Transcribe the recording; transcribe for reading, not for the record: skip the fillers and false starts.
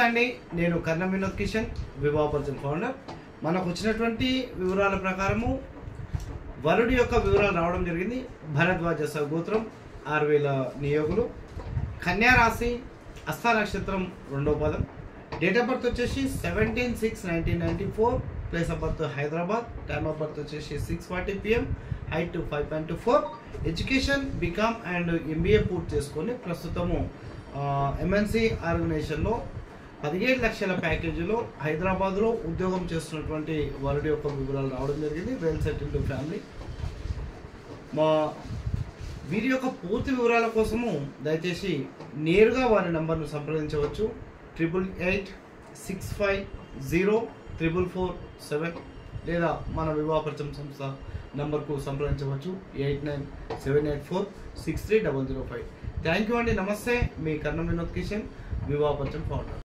అండి నేను కర్ణం వినోద్ కిషన్ వివాహపరిచయం ఫౌండర్. మనకు వచ్చినటువంటి వివరాల ప్రకారము వరుడి యొక్క వివరాలు రావడం జరిగింది. భరద్వాజ సగోత్రం 6000 నియోగులు, కన్యా రాశి, హస్త నక్షత్రం 2వ పదం, డేట్ ఆఫ్ బర్త్ వచ్చేసి 17/6/1994, place of birth Hyderabad, time of birth వచ్చేసి 6:40 PM, height 5.24, education BCom and MBA పూర్తి చేసుకొని ప్రస్తుతము MNC ఆర్గనైజేషన్లో 17 లక్షల ప్యాకేజీలో హైదరాబాద్లో ఉద్యోగం చేస్తున్నటువంటి వరుడి యొక్క వివరాలు రావడం జరిగింది. Well settled family. మా వీరి యొక్క పూర్తి వివరాల కోసము దయచేసి నేరుగా వారి నంబర్ను సంప్రదించవచ్చు. 8886504447 లేదా మన వివాహపరిచయం సంస్థ నంబర్కు సంప్రదించవచ్చు 8978463005. థ్యాంక్ యూ అండి. నమస్తే. మీ కర్ణం వినోద్ కిషన్ వివాహపరిచయం ఫౌండర్.